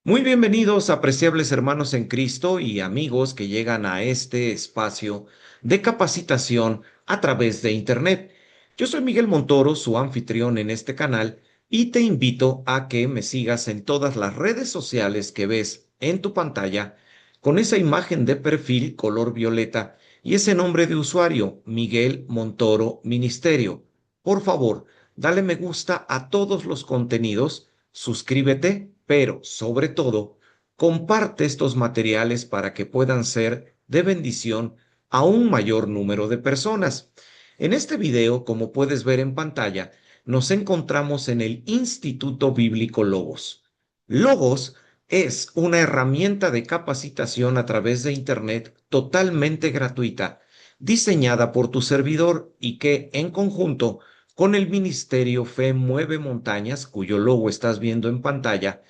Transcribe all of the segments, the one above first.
Muy bienvenidos, apreciables hermanos en Cristo y amigos que llegan a este espacio de capacitación a través de Internet. Yo soy Miguel Montoro, su anfitrión en este canal, y te invito a que me sigas en todas las redes sociales que ves en tu pantalla con esa imagen de perfil color violeta y ese nombre de usuario, Miguel Montoro Ministerio. Por favor, dale me gusta a todos los contenidos, suscríbete, pero sobre todo, comparte estos materiales para que puedan ser de bendición a un mayor número de personas. En este video, como puedes ver en pantalla, nos encontramos en el Instituto Bíblico Logos. Logos es una herramienta de capacitación a través de Internet totalmente gratuita, diseñada por tu servidor y que, en conjunto con el Ministerio Fe Mueve Montañas, cuyo logo estás viendo en pantalla,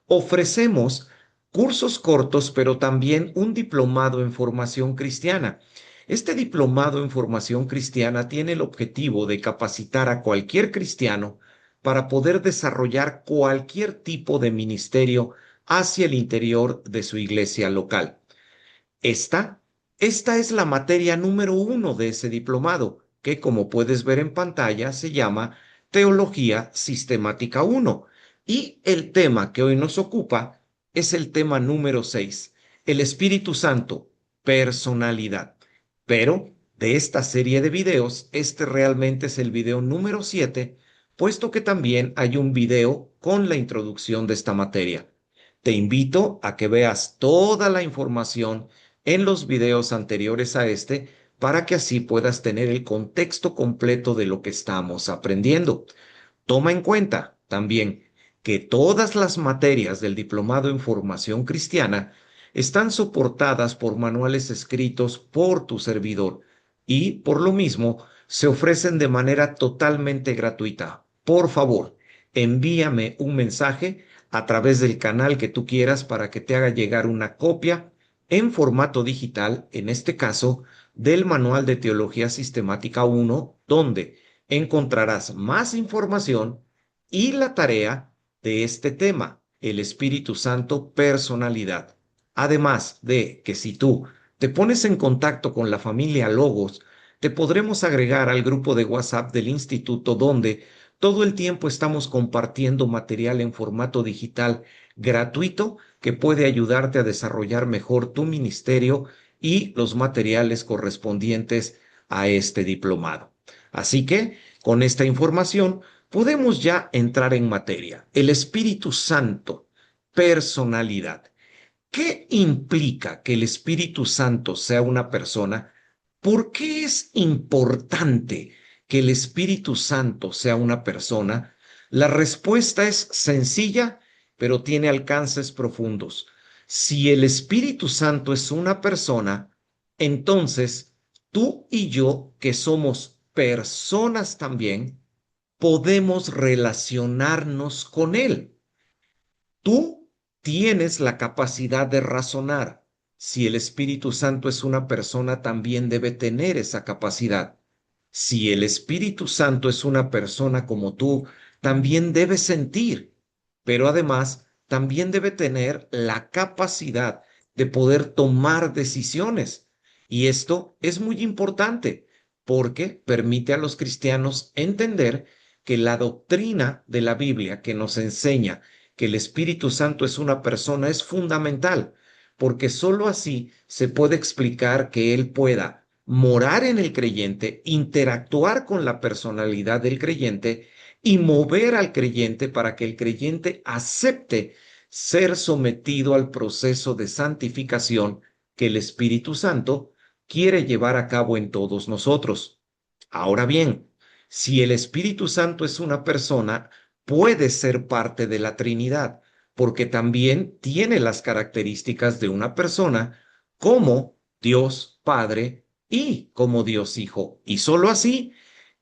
ofrecemos cursos cortos, pero también un diplomado en formación cristiana. Este diplomado en formación cristiana tiene el objetivo de capacitar a cualquier cristiano para poder desarrollar cualquier tipo de ministerio hacia el interior de su iglesia local. Esta, esta es la materia número uno de ese diplomado, que como puedes ver en pantalla se llama Teología Sistemática 1. Y el tema que hoy nos ocupa es el tema número 6, el Espíritu Santo, personalidad. Pero de esta serie de videos, este realmente es el video número 7, puesto que también hay un video con la introducción de esta materia. Te invito a que veas toda la información en los videos anteriores a este para que así puedas tener el contexto completo de lo que estamos aprendiendo. Toma en cuenta también que todas las materias del Diplomado en Formación Cristiana están soportadas por manuales escritos por tu servidor y, por lo mismo, se ofrecen de manera totalmente gratuita. Por favor, envíame un mensaje a través del canal que tú quieras para que te haga llegar una copia en formato digital, en este caso, del Manual de Teología Sistemática 1, donde encontrarás más información y la tarea de este tema, el Espíritu Santo, personalidad. Además de que si tú te pones en contacto con la familia Logos, te podremos agregar al grupo de WhatsApp del instituto donde todo el tiempo estamos compartiendo material en formato digital gratuito que puede ayudarte a desarrollar mejor tu ministerio y los materiales correspondientes a este diplomado. Así que, con esta información, podemos ya entrar en materia. El Espíritu Santo, personalidad. ¿Qué implica que el Espíritu Santo sea una persona? ¿Por qué es importante que el Espíritu Santo sea una persona? La respuesta es sencilla, pero tiene alcances profundos. Si el Espíritu Santo es una persona, entonces tú y yo, que somos personas también, podemos relacionarnos con Él. Tú tienes la capacidad de razonar. Si el Espíritu Santo es una persona, también debe tener esa capacidad. Si el Espíritu Santo es una persona como tú, también debe sentir, pero además también debe tener la capacidad de poder tomar decisiones. Y esto es muy importante porque permite a los cristianos entender que la doctrina de la Biblia que nos enseña que el Espíritu Santo es una persona es fundamental, porque sólo así se puede explicar que Él pueda morar en el creyente, interactuar con la personalidad del creyente y mover al creyente para que el creyente acepte ser sometido al proceso de santificación que el Espíritu Santo quiere llevar a cabo en todos nosotros. Ahora bien, si el Espíritu Santo es una persona, puede ser parte de la Trinidad, porque también tiene las características de una persona como Dios Padre y como Dios Hijo. Y sólo así,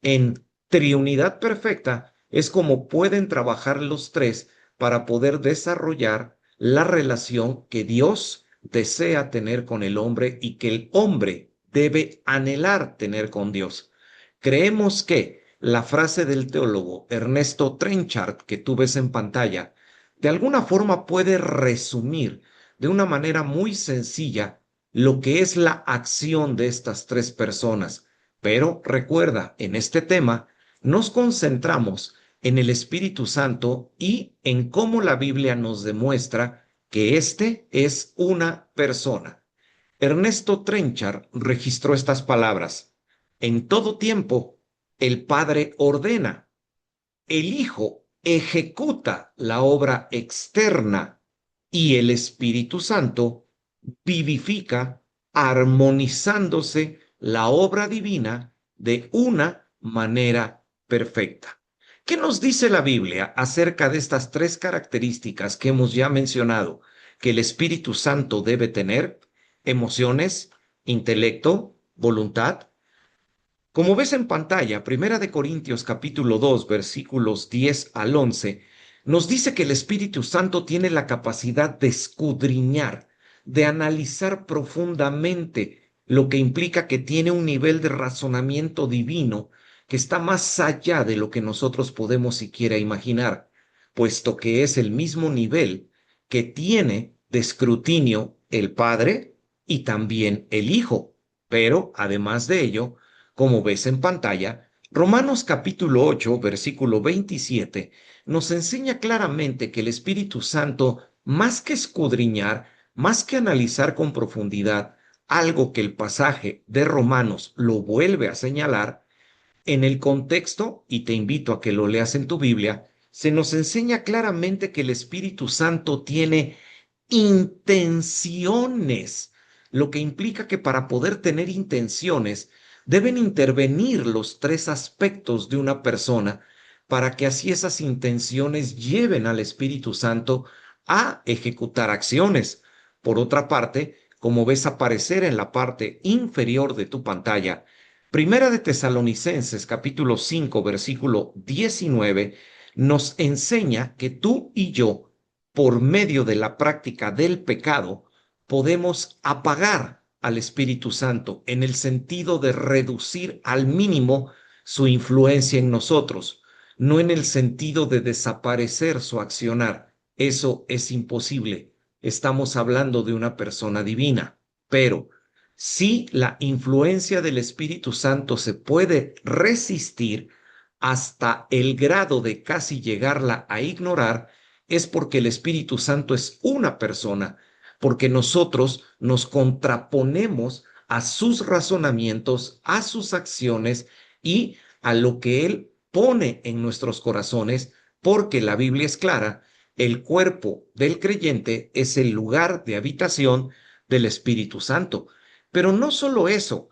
en triunidad perfecta, es como pueden trabajar los tres para poder desarrollar la relación que Dios desea tener con el hombre y que el hombre debe anhelar tener con Dios. Creemos que la frase del teólogo Ernesto Trenchard que tú ves en pantalla, de alguna forma puede resumir de una manera muy sencilla lo que es la acción de estas tres personas. Pero recuerda, en este tema nos concentramos en el Espíritu Santo y en cómo la Biblia nos demuestra que éste es una persona. Ernesto Trenchard registró estas palabras: en todo tiempo, el Padre ordena, el Hijo ejecuta la obra externa y el Espíritu Santo vivifica, armonizándose la obra divina de una manera perfecta. ¿Qué nos dice la Biblia acerca de estas tres características que hemos ya mencionado que el Espíritu Santo debe tener? Emociones, intelecto, voluntad. Como ves en pantalla, Primera de Corintios capítulo 2, versículos 10 al 11, nos dice que el Espíritu Santo tiene la capacidad de escudriñar, de analizar profundamente, lo que implica que tiene un nivel de razonamiento divino que está más allá de lo que nosotros podemos siquiera imaginar, puesto que es el mismo nivel que tiene de escrutinio el Padre y también el Hijo. Pero, además de ello, como ves en pantalla, Romanos capítulo 8, versículo 27, nos enseña claramente que el Espíritu Santo, más que escudriñar, más que analizar con profundidad, algo que el pasaje de Romanos lo vuelve a señalar, en el contexto, y te invito a que lo leas en tu Biblia, se nos enseña claramente que el Espíritu Santo tiene intenciones, lo que implica que para poder tener intenciones deben intervenir los tres aspectos de una persona para que así esas intenciones lleven al Espíritu Santo a ejecutar acciones. Por otra parte, como ves aparecer en la parte inferior de tu pantalla, Primera de Tesalonicenses capítulo 5 versículo 19 nos enseña que tú y yo, por medio de la práctica del pecado, podemos apagar al Espíritu Santo en el sentido de reducir al mínimo su influencia en nosotros, no en el sentido de desaparecer su accionar. Eso es imposible. Estamos hablando de una persona divina, pero si la influencia del Espíritu Santo se puede resistir hasta el grado de casi llegarla a ignorar, es porque el Espíritu Santo es una persona, porque nosotros nos contraponemos a sus razonamientos, a sus acciones y a lo que Él pone en nuestros corazones, porque la Biblia es clara, el cuerpo del creyente es el lugar de habitación del Espíritu Santo. Pero no solo eso,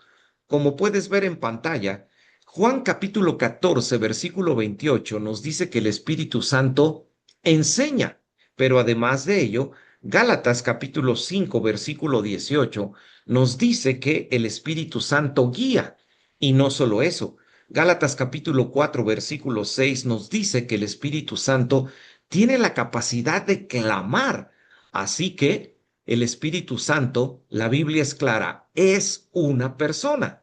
como puedes ver en pantalla, Juan capítulo 14, versículo 28 nos dice que el Espíritu Santo enseña, pero además de ello, Gálatas capítulo 5, versículo 18 nos dice que el Espíritu Santo guía. Y no solo eso, Gálatas capítulo 4, versículo 6 nos dice que el Espíritu Santo tiene la capacidad de clamar. Así que el Espíritu Santo, la Biblia es clara, es una persona.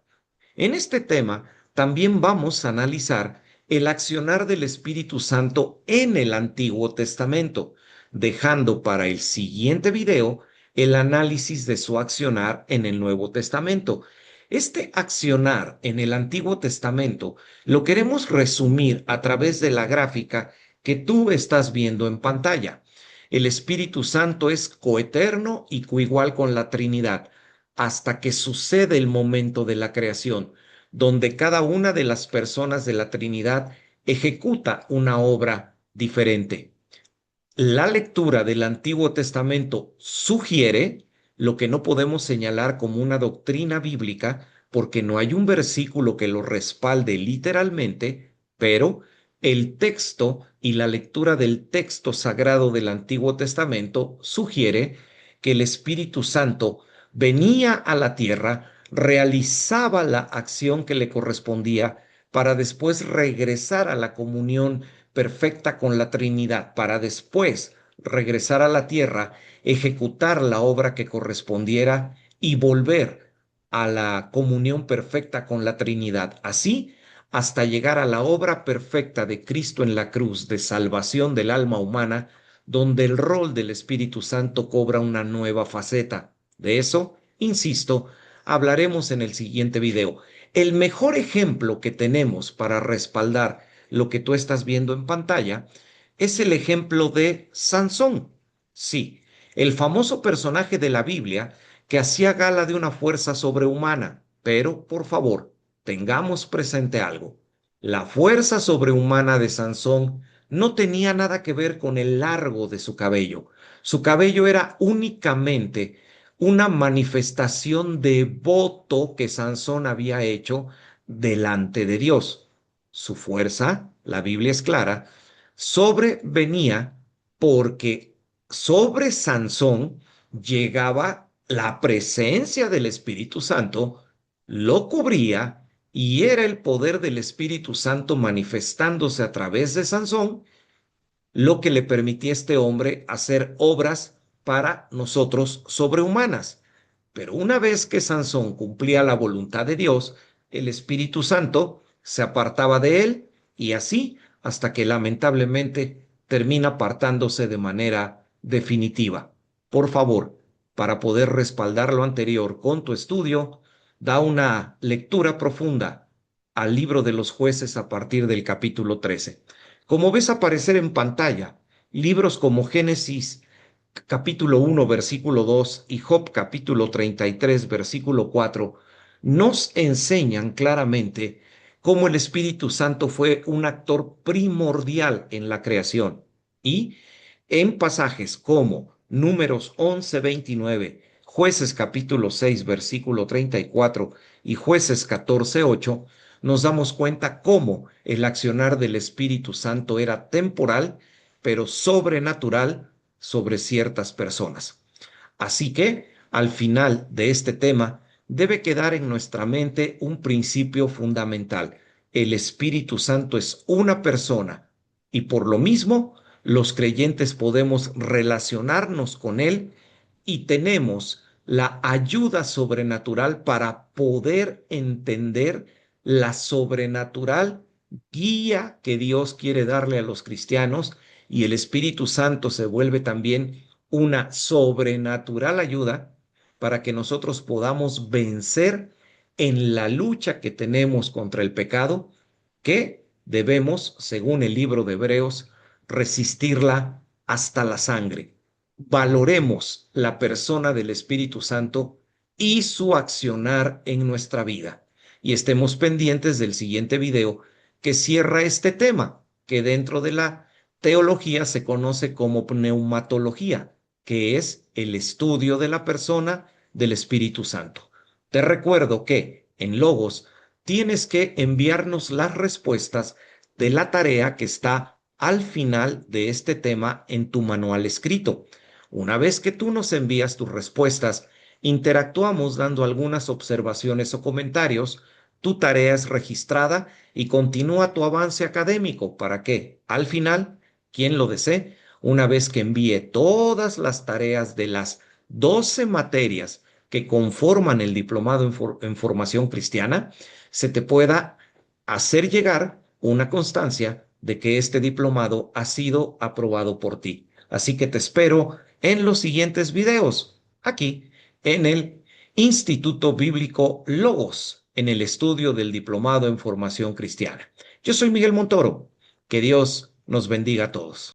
En este tema también vamos a analizar el accionar del Espíritu Santo en el Antiguo Testamento, dejando para el siguiente video el análisis de su accionar en el Nuevo Testamento. Este accionar en el Antiguo Testamento lo queremos resumir a través de la gráfica que tú estás viendo en pantalla. El Espíritu Santo es coeterno y coigual con la Trinidad hasta que sucede el momento de la creación, donde cada una de las personas de la Trinidad ejecuta una obra diferente. La lectura del Antiguo Testamento sugiere lo que no podemos señalar como una doctrina bíblica, porque no hay un versículo que lo respalde literalmente, pero el texto y la lectura del texto sagrado del Antiguo Testamento sugiere que el Espíritu Santo venía a la tierra, realizaba la acción que le correspondía para después regresar a la comunión perfecta con la Trinidad, para después regresar a la tierra, ejecutar la obra que correspondiera y volver a la comunión perfecta con la Trinidad. Así, hasta llegar a la obra perfecta de Cristo en la cruz de salvación del alma humana, donde el rol del Espíritu Santo cobra una nueva faceta. De eso, insisto, hablaremos en el siguiente video. El mejor ejemplo que tenemos para respaldar lo que tú estás viendo en pantalla es el ejemplo de Sansón. Sí, el famoso personaje de la Biblia que hacía gala de una fuerza sobrehumana. Pero, por favor, tengamos presente algo. La fuerza sobrehumana de Sansón no tenía nada que ver con el largo de su cabello. Su cabello era únicamente una manifestación de voto que Sansón había hecho delante de Dios. Su fuerza, la Biblia es clara, sobrevenía porque sobre Sansón llegaba la presencia del Espíritu Santo, lo cubría y era el poder del Espíritu Santo manifestándose a través de Sansón lo que le permitía a este hombre hacer obras para nosotros sobrehumanas. Pero una vez que Sansón cumplía la voluntad de Dios, el Espíritu Santo se apartaba de él y así hasta que lamentablemente termina apartándose de manera definitiva. Por favor, para poder respaldar lo anterior con tu estudio, da una lectura profunda al libro de los jueces a partir del capítulo 13. Como ves aparecer en pantalla, libros como Génesis capítulo 1, versículo 2 y Job capítulo 33, versículo 4, nos enseñan claramente cómo el Espíritu Santo fue un actor primordial en la creación. Y en pasajes como Números 11, 29, Jueces capítulo 6, versículo 34 y Jueces 14, 8, nos damos cuenta cómo el accionar del Espíritu Santo era temporal, pero sobrenatural sobre ciertas personas. Así que, al final de este tema, debe quedar en nuestra mente un principio fundamental. El Espíritu Santo es una persona y por lo mismo los creyentes podemos relacionarnos con Él y tenemos la ayuda sobrenatural para poder entender la sobrenatural guía que Dios quiere darle a los cristianos y el Espíritu Santo se vuelve también una sobrenatural ayuda para que nosotros podamos vencer en la lucha que tenemos contra el pecado, que debemos, según el libro de Hebreos, resistirla hasta la sangre. Valoremos la persona del Espíritu Santo y su accionar en nuestra vida. Y estemos pendientes del siguiente video que cierra este tema, que dentro de la teología se conoce como pneumatología, que es el estudio de la persona del Espíritu Santo. Te recuerdo que en Logos tienes que enviarnos las respuestas de la tarea que está al final de este tema en tu manual escrito. Una vez que tú nos envías tus respuestas, interactuamos dando algunas observaciones o comentarios. Tu tarea es registrada y continúa tu avance académico para que, al final, quien lo desee, una vez que envíe todas las tareas de las 12 materias que conforman el diplomado en formación cristiana, se te pueda hacer llegar una constancia de que este diplomado ha sido aprobado por ti. Así que te espero en los siguientes videos, aquí en el Instituto Bíblico Logos, en el estudio del diplomado en formación cristiana. Yo soy Miguel Montoro. Que Dios nos bendiga a todos.